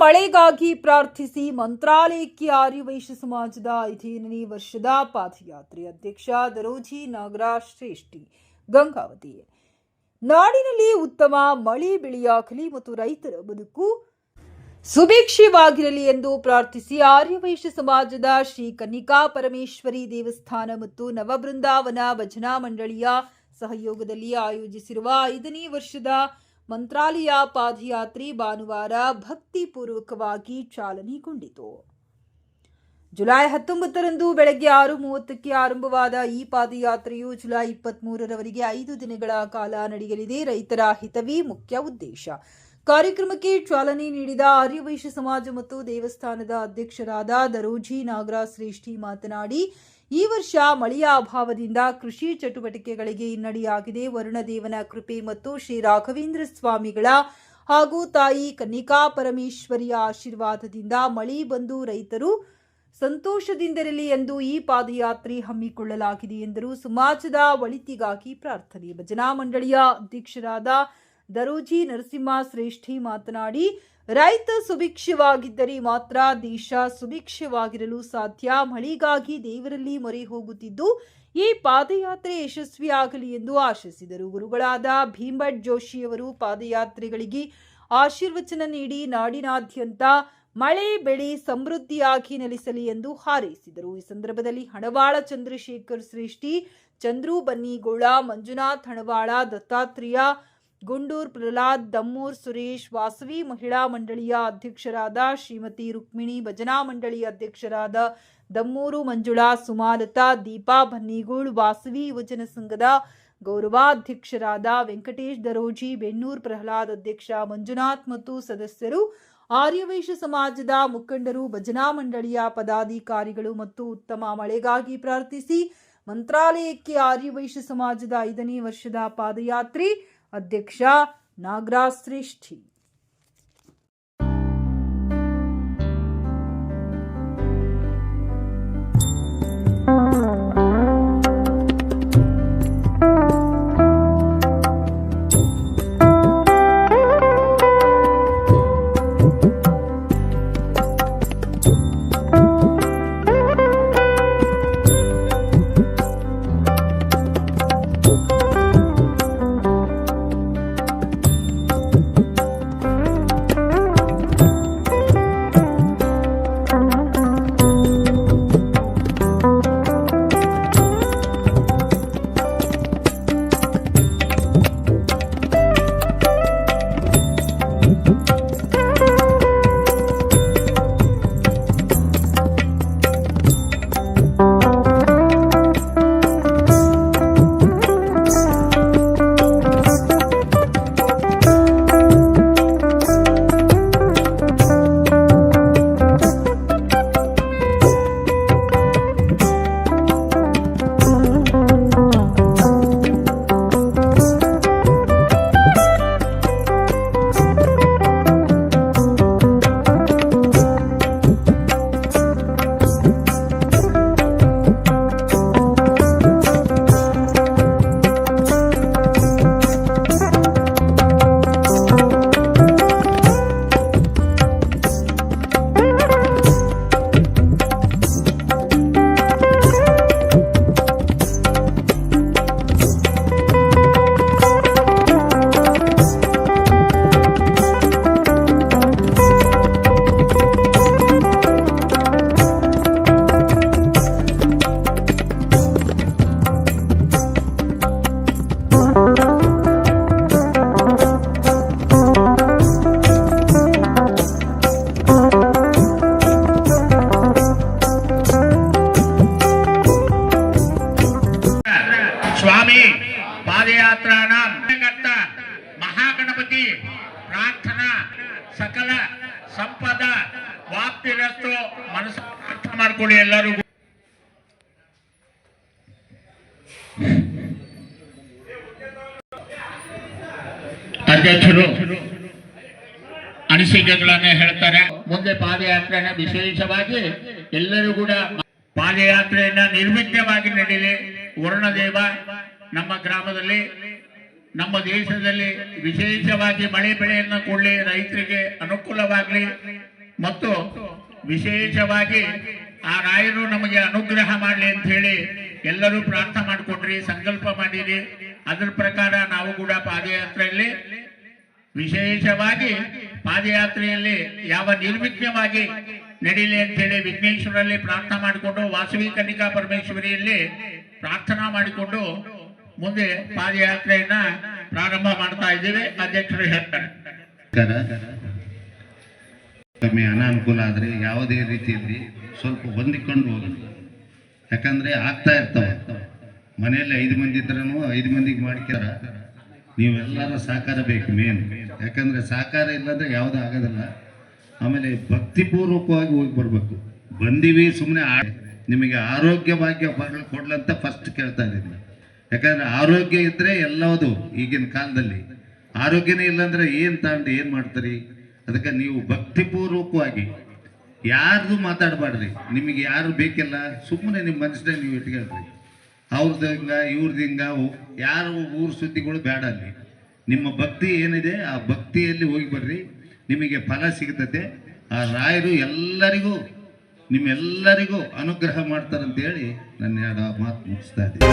ಮಳೆಗಾಗಿ ಪ್ರಾರ್ಥಿಸಿ ಮಂತ್ರಾಲಯಕ್ಕೆ ಆರ್ಯವೈಶ್ಯ ಸಮಾಜದ 5ನೇ ವರ್ಷದ ಪಾದಯಾತ್ರೆ. ಅಧ್ಯಕ್ಷ ದರೋಜಿ ನಾಗರಾಜ್ ಶ್ರೇಷ್ಠಿ, ಗಂಗಾವತಿ. ನಾಡಿನಲ್ಲಿ ಉತ್ತಮ ಮಳೆ ಬೆಳೆಯಾಗಲಿ ಮತ್ತು ರೈತರ ಬದುಕು ಸುಭಿಕ್ಷವಾಗಿರಲಿ ಎಂದು ಪ್ರಾರ್ಥಿಸಿ ಆರ್ಯವೈಶ್ಯ ಸಮಾಜದ ಶ್ರೀ ಕನ್ನಿಕಾ ಪರಮೇಶ್ವರಿ ದೇವಸ್ಥಾನ ಮತ್ತು ನವಬೃಂದಾವನ ಭಜನಾ ಮಂಡಳಿಯ ಸಹಯೋಗದಲ್ಲಿ ಆಯೋಜಿಸಿರುವ 5ನೇ ವರ್ಷದ ಮಂತ್ರಾಲಯ ಪಾದಯಾತ್ರೆ ಭಾನುವಾರ ಭಕ್ತಿಪೂರ್ವಕವಾಗಿ ಚಾಲನೆಗೊಂಡಿತು. ಜುಲೈ 19ರಂದು ಬೆಳಗ್ಗೆ 6:30ಕ್ಕೆ ಆರಂಭವಾದ ಈ ಪಾದಯಾತ್ರೆಯು ಜುಲೈ 23ರವರೆಗೆ 5 ದಿನಗಳ ಕಾಲ ನಡೆಯಲಿದೆ. ರೈತರ ಹಿತವೇ ಮುಖ್ಯ ಉದ್ದೇಶ. ಕಾರ್ಯಕ್ರಮಕ್ಕೆ ಚಾಲನೆ ನೀಡಿದ ಆರ್ಯವೈಶ್ಯ ಸಮಾಜ ಮತ್ತು ದೇವಸ್ಥಾನದ ಅಧ್ಯಕ್ಷರಾದ ದರೋಜಿ ನಾಗರಾಜ್ ಶ್ರೇಷ್ಠಿ ಮಾತನಾಡಿ, ಈ ವರ್ಷ ಮಳೆಯ ಅಭಾವದಿಂದ ಕೃಷಿ ಚಟುವಟಿಕೆಗಳಿಗೆ ಹಿನ್ನಡೆಯಾಗಿದೆ. ವರುಣದೇವನ ಕೃಪೆ ಮತ್ತು ಶ್ರೀ ರಾಘವೇಂದ್ರ ಸ್ವಾಮಿಗಳ ಹಾಗೂ ತಾಯಿ ಕನ್ನಿಕಾ ಪರಮೇಶ್ವರಿಯ ಆಶೀರ್ವಾದದಿಂದ ಮಳೆ ಬಂದು ರೈತರು ಸಂತೋಷದಿಂದಿರಲಿ ಎಂದು ಈ ಪಾದಯಾತ್ರೆ ಹಮ್ಮಿಕೊಳ್ಳಲಾಗಿದೆ ಎಂದರು. ಸಮಾಜದ ಒಳಿತಿಗಾಗಿ ಪ್ರಾರ್ಥನೆ. ಭಜನಾ ಮಂಡಳಿಯ ಅಧ್ಯಕ್ಷರಾದ ದರೋಜಿ ನರಸಿಂಹ ಶ್ರೇಷ್ಠಿ ಮಾತನಾಡಿ, ರೈತ ಸುಭಿಕ್ಷವಾಗಿದ್ದರೆ ಮಾತ್ರ ದೇಶ ಸುಭಿಕ್ಷವಾಗಿರಲು ಸಾಧ್ಯ. ಮಳೆಗಾಗಿ ದೇವರಲ್ಲಿ ಮೊರೆ ಹೋಗುತ್ತಿದ್ದು ಈ ಪಾದಯಾತ್ರೆ ಯಶಸ್ವಿಯಾಗಲಿ ಎಂದು ಆಶಿಸಿದರು. ಗುರುಗಳಾದ ಭೀಮಭಟ್ ಜೋಶಿಯವರು ಪಾದಯಾತ್ರೆಗಳಿಗೆ ಆಶೀರ್ವಚನ ನೀಡಿ ನಾಡಿನಾದ್ಯಂತ ಮಳೆ ಬೆಳೆ ಸಮೃದ್ಧಿಯಾಗಿ ನೆಲೆಸಲಿ ಎಂದು ಹಾರೈಸಿದರು. ಈ ಸಂದರ್ಭದಲ್ಲಿ ಹಣವಾಳ ಚಂದ್ರಶೇಖರ್ ಶ್ರೇಷ್ಠಿ, ಚಂದ್ರು ಬನ್ನಿಗೋಳ, ಮಂಜುನಾಥ್ ಹಣವಾಳ, ದತ್ತಾತ್ರೇಯ ಗುಂಡೂರ್, ಪ್ರಹ್ಲಾದ್ ದಮ್ಮೂರ್, ಸುರೇಶ್, ವಾಸವಿ ಮಹಿಳಾ ಮಂಡಳಿಯ ಅಧ್ಯಕ್ಷರಾದ ಶ್ರೀಮತಿ ರುಕ್ಮಿಣಿ, ಭಜನಾ ಮಂಡಳಿಯ ಅಧ್ಯಕ್ಷರಾದ ದಮ್ಮೂರು ಮಂಜುಳಾ, ಸುಮಾಲತಾ, ದೀಪಾ ಬನ್ನಿಗೋಳ್, ವಾಸವಿ ಯುವಜನ ಸಂಘದ ಗೌರವಾಧ್ಯಕ್ಷರಾದ ವೆಂಕಟೇಶ್ ದರೋಜಿ, ಬೆನ್ನೂರ್ ಪ್ರಹ್ಲಾದ್, ಅಧ್ಯಕ್ಷ ಮಂಜುನಾಥ್ ಮತ್ತು ಸದಸ್ಯರು, ಆರ್ಯವೈಶ್ಯ ಸಮಾಜದ ಮುಖಂಡರು, ಭಜನಾ ಮಂಡಳಿಯ ಪದಾಧಿಕಾರಿಗಳು ಮತ್ತು ಉತ್ತಮ ಮಳೆಗಾಗಿ ಪ್ರಾರ್ಥಿಸಿ ಮಂತ್ರಾಲಯಕ್ಕೆ ಆರ್ಯವೈಶ್ಯ ಸಮಾಜದ 5ನೇ ವರ್ಷದ ಪಾದಯಾತ್ರೆ. ಅಧ್ಯಕ್ಷ ನಾಗರಾಜ್ ಶ್ರೇಷ್ಠಿ. स्वामी पादयात्रा महागणपति प्रार्थना सकल संपद वाप्तिरस्तु मनस्सु प्रार्थನೆ ಮಾಡಿಕೊಳ್ಳಿ ಎಲ್ಲರೂ. ಅಧ್ಯಕ್ಷರು ಅನಿಸಿಕೆಗಳನ್ನು ಹೇಳ್ತಾರೆ. ಮುಂದೆ ಪಾದಯಾತ್ರೆಯನ್ನು ವಿಶೇಷವಾಗಿ ಎಲ್ಲರೂ ಕೂಡ ಪಾದಯಾತ್ರೆಯನ್ನ ನಿರ್ವಿಘ್ನವಾಗಿ ನಡೆಯಲಿ. ವರುಣದೇವ ನಮ್ಮ ಗ್ರಾಮದಲ್ಲಿ ನಮ್ಮ ದೇಶದಲ್ಲಿ ವಿಶೇಷವಾಗಿ ಮಳೆ ಬೆಳೆಯನ್ನು ಕೊಡಲಿ, ರೈತರಿಗೆ ಅನುಕೂಲವಾಗಲಿ ಮತ್ತು ವಿಶೇಷವಾಗಿ ಆ ರಾಯರು ನಮಗೆ ಅನುಗ್ರಹ ಮಾಡಲಿ ಅಂತ ಹೇಳಿ ಎಲ್ಲರೂ ಪ್ರಾರ್ಥನೆ ಮಾಡಿಕೊಡ್ರಿ, ಸಂಕಲ್ಪ ಮಾಡಿರಿ. ಅದರ ಪ್ರಕಾರ ನಾವು ಕೂಡ ಪಾದಯಾತ್ರೆಯಲ್ಲಿ ವಿಶೇಷವಾಗಿ ಪಾದಯಾತ್ರೆಯಲ್ಲಿ ಯಾವ ನಿರ್ವಿಘ್ನವಾಗಿ ನಡೀಲಿ ಅಂತ ಹೇಳಿ ವಿಘ್ನೇಶ್ವರಲ್ಲಿ ಪ್ರಾರ್ಥನಾ ಮಾಡಿಕೊಂಡು ವಾಸವಿ ಕನ್ನಿಕಾ ಪರಮೇಶ್ವರಿಯಲ್ಲಿ ಪ್ರಾರ್ಥನಾ ಮಾಡಿಕೊಂಡು ಮುಂದೆ ಪಾದಯಾತ್ರೆಯನ್ನ ಪ್ರಾರಂಭ ಮಾಡ್ತಾ ಇದ್ದೀವಿ. ಅಧ್ಯಕ್ಷರು ಹೇಳ್ತಾರೆ. ಕಮ್ಮಿ ಅನಾನುಕೂಲ ಆದರೆ ಯಾವುದೇ ರೀತಿಯಲ್ಲಿ ಸ್ವಲ್ಪ ಹೊಂದಿಕೊಂಡು ಹೋಗೋದು. ಯಾಕಂದರೆ ಆಗ್ತಾ ಇರ್ತಾವೆ. ಮನೆಯಲ್ಲಿ 5 ಮಂದಿ ಇದ್ರೂ 5 ಮಂದಿಗೆ ಮಾಡ್ಕ್ಯಾರ. ನೀವೆಲ್ಲರ ಸಹಕಾರ ಬೇಕು ಮೇನ್. ಯಾಕಂದರೆ ಸಹಕಾರ ಇಲ್ಲಂದರೆ ಯಾವುದೂ ಆಗೋದಿಲ್ಲ. ಆಮೇಲೆ ಭಕ್ತಿಪೂರ್ವಕವಾಗಿ ಹೋಗಿ ಬರಬೇಕು. ಬಂದೀವಿ ಸುಮ್ಮನೆ ನಿಮಗೆ ಆರೋಗ್ಯ ಭಾಗ್ಯ ಕೊಡ್ಲಂತ ಫಸ್ಟ್ ಕೇಳ್ತಾ ಇದ್ದೀನಿ. ಯಾಕಂದರೆ ಆರೋಗ್ಯ ಇದ್ದರೆ ಎಲ್ಲವುದು ಈಗಿನ ಕಾಲದಲ್ಲಿ. ಆರೋಗ್ಯನೇ ಇಲ್ಲಾಂದರೆ ಏನು ತಗೊಂಡು ಏನು ಮಾಡ್ತೀರಿ? ಅದಕ್ಕೆ ನೀವು ಭಕ್ತಿಪೂರ್ವಕವಾಗಿ ಯಾರ್ದು ಮಾತಾಡಬಾರ್ರಿ. ನಿಮಗೆ ಯಾರು ಬೇಕಿಲ್ಲ, ಸುಮ್ಮನೆ ನಿಮ್ಮ ಮನಸ್ಸಿನಾಗ ನೀವು ಇಟ್ಕೊಳ್ರಿ. ಅವ್ರದ್ದು ಹಿಂಗ ಇವ್ರದ್ದು ಹಿಂಗ ಯಾರು ಊರು ಸುದ್ದಿಗಳು ಬೇಡ. ಅಲ್ಲಿ ನಿಮ್ಮ ಭಕ್ತಿ ಏನಿದೆ ಆ ಭಕ್ತಿಯಲ್ಲಿ ಹೋಗಿ ಬರ್ರಿ, ನಿಮಗೆ ಫಲ ಸಿಗ್ತದೆ. ಆ ರಾಯರು ಎಲ್ಲರಿಗೂ ನಿಮ್ಮೆಲ್ಲರಿಗೂ ಅನುಗ್ರಹ ಮಾಡ್ತಾರಂತೇಳಿ ನನ್ನ 2 ಮಾತು ಮುಗಿಸ್ತಾ ಇದ್ದೀನಿ.